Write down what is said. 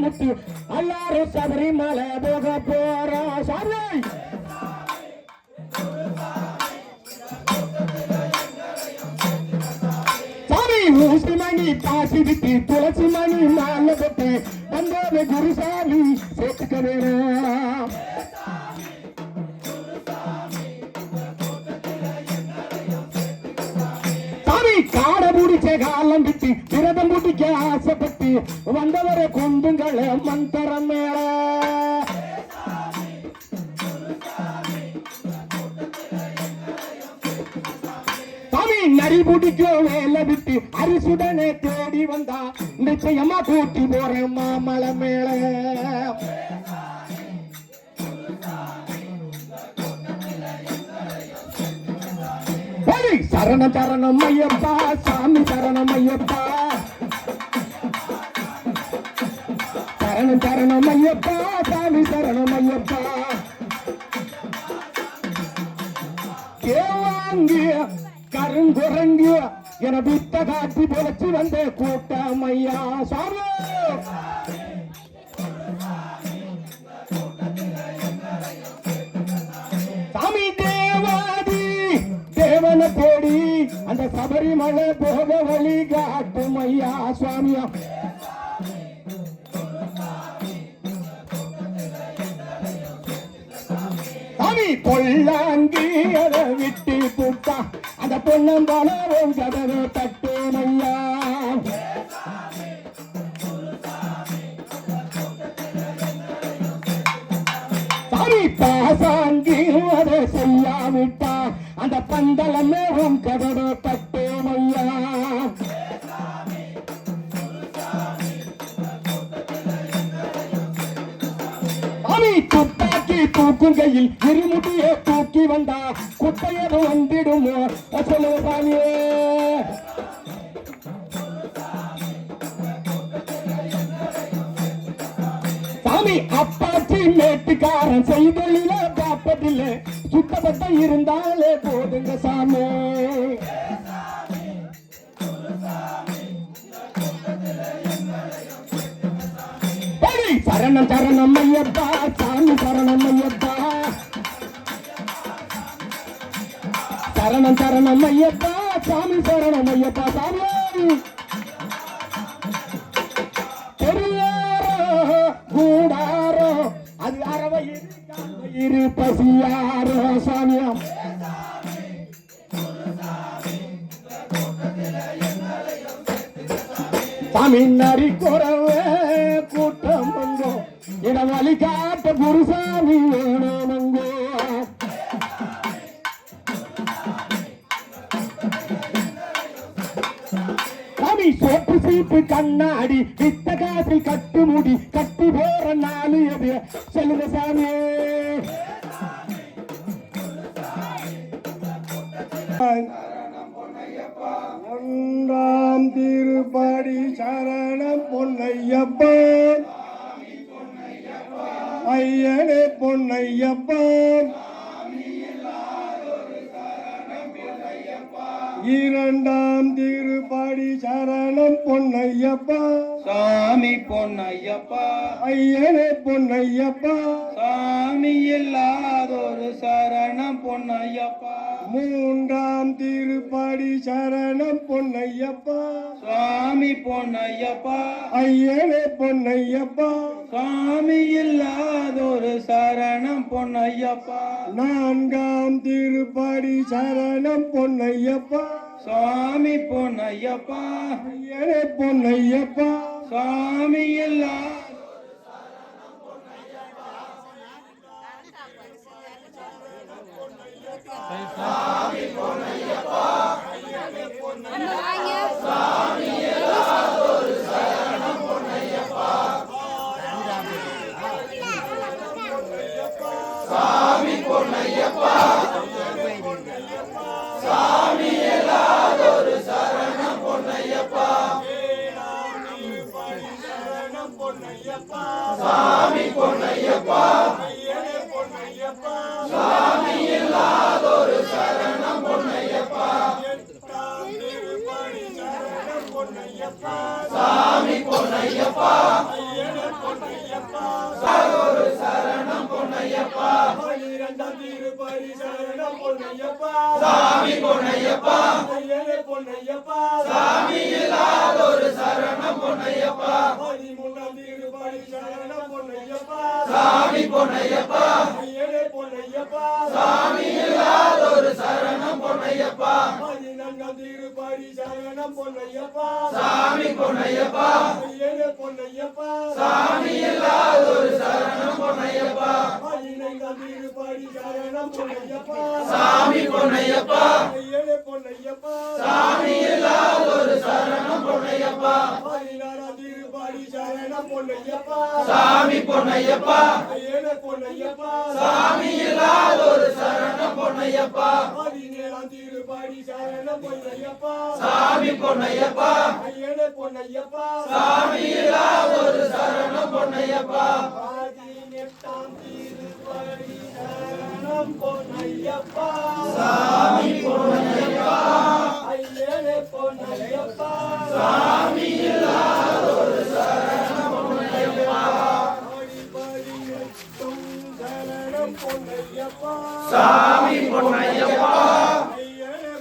முத்து எல்லாரும் சபரிமலை போக போறோம் சாமி. சாமி ஊசி மணி பாசி விட்டு துளசி மணி மாலை போட்டு வந்தோமே குருசாமி சேர்த்துக்க வேணும். காட முடிச்ச காலம் விட்டு விரதம் முடிக்க ஆசைப்பட்டு வந்தவரை கொண்டுங்கள மந்திரம் மேல. சாமி நரி பிடிக்க வேலை விட்டு அரிசுடனே தேடி வந்தா நிச்சயமா கூட்டி போறேன் மாமலை மேல. சரணம் சரணம் ஐயப்பா சாமி சரணம் ஐயப்பா. சரணம் சரணம் ஐயப்பா சாமி சரணம் ஐயப்பா. கேவாங்கிய கருங்குரங்கிய என வித்த காட்டி பொழைச்சு வந்த கூட்டம் ஐயா சாமி. சாமி தேவாதி தேவன தேடி அந்த சபரிமலை போக வழி காட்டும் ஐயா சுவாமியா. சாமி பொல்லாங்கி அதை விட்டு புட்டா அந்த பொன்னம்பலம் கதவை தட்டேன் ஐயா. சாமி பாசாங்கி அதை செய்யாவிட்டா அந்த பந்தலமே உன் கதவை தட்டேன் ஐயா. சாமி துப்பாக்கி தூக்கும் கையில் இருமுடியை தூக்கி வந்தா குட்டையது வந்திடுமோ சொல்லு சாமியே. சாமி அப்பாச்சி மேட்டுக்காரன் செய்தொழில பார்ப்பதில்லை சுத்தப்பட்ட இருந்தாலே போதுங்க சாமி. சரணம் சரணம் ஐயப்பா சாமி சரணம் ஐயப்பா. சரணம் சரணம் ஐயப்பா சாமி சரணம் ஐயப்பா. சாமி பெரியாரோ கூடாரோ அது அறவையிரு பசியாரோ சாமியம். சாமி நரி குறவே கூட்டம் மங்கோ இடம் வழி காட்ட குருசாமி வேணும் மங்கோ. சாமி சோப்பு சீப்பு கண்ணாடி வித்த காசில் கட்டு முடி கட்டி போற நாலு எது சொல்லுங்க சாமி. ஒன்றாம் திருப்படி சரணம் பொன்னையப்பா ஐயனே பொன்னையப்பா. இரண்டாம் திருப்படி சரணம் பொன்னையப்பா சாமி பொன்னையப்பா ஐயனே பொன்னையப்பா. சாமி இல்லாதொரு சரணம் பொன்னையப்பா. மூன்றாம் திருப்படி சரணம் பொன்னையப்பா சாமி பொன்னையப்பா ஐயனே பொன்னையப்பா. சாமி இல்லாதொரு சரணம் பொன்னையப்பா. நான்காம் திருப்படி சரணம் பொன்னையப்பா சாமி பொன்னையப்பா ஐயனே பொன்னையப்பா. சாமி இல்லா சாமி பொன்னையப்பா ஐயனே பொன்னையப்பா. சாமி இல்லாதொரு சரணம் பொன்னையப்பா. சாமி பொன்னையப்பா சாமி இல்லாதொரு சரணம் பொன்னையப்பா. சாமி பொன்னையப்பா சாமி இல்லாதொரு சரணம் பொன்னையப்பா. சாமி பொன்னையப்பா பொன்னையப்பா சாமி பொன்னையப்பா ஐயனே பொன்னையப்பா சாமி இல்லாதொரு சரணம் பொன்னையப்பா பதிமூன்றாம் திருப்படி சரணம் பொன்னையப்பா சாமி பொன்னையப்பா ஐயனே பொன்னையப்பா சாமி இல்லாதொரு சரணம் பொன்னையப்பா பதினான்காம் திருப்படி சரணம் பொன்னையப்பா சாமி பொன்னையப்பா ஐயனே பொன்னையப்பா சாமி இல்லாதொரு சரணம் பொன்னையப்பா பதினைந்தாம் திருப்படி சரணம் பொன்னையப்பா சாமி பொன்னையப்பா ஐயனே பொன்னையப்பா சாமி இல்லாதொரு சரணம் பொன்னையப்பா பதினாறாம் திருப்படி சரணம் பொன்னையப்பா சாமி பொன்னையப்பா ஐயனே பொன்னையப்பா சாமி இல்லாதொரு சரணம் பொன்னையப்பா பதினேழாம் திருப்படி சரணம் பொன்னையப்பா சாமி பொன்னையப்பா ஐயனே பொன்னையப்பா சாமி இல்லாதொரு சரணம் பொன்னையப்பா பதினெட்டாம் திருப்படி சரணம் பொன்னையப்பா சாமி பொன்னையப்பா ஐயனே பொன்னையப்பா சாமி இல்லாதொரு சரணம் பொன்னையப்பா பதினெட்டும் சரணம் பொன்னையப்பா சாமி பொன்னையப்பா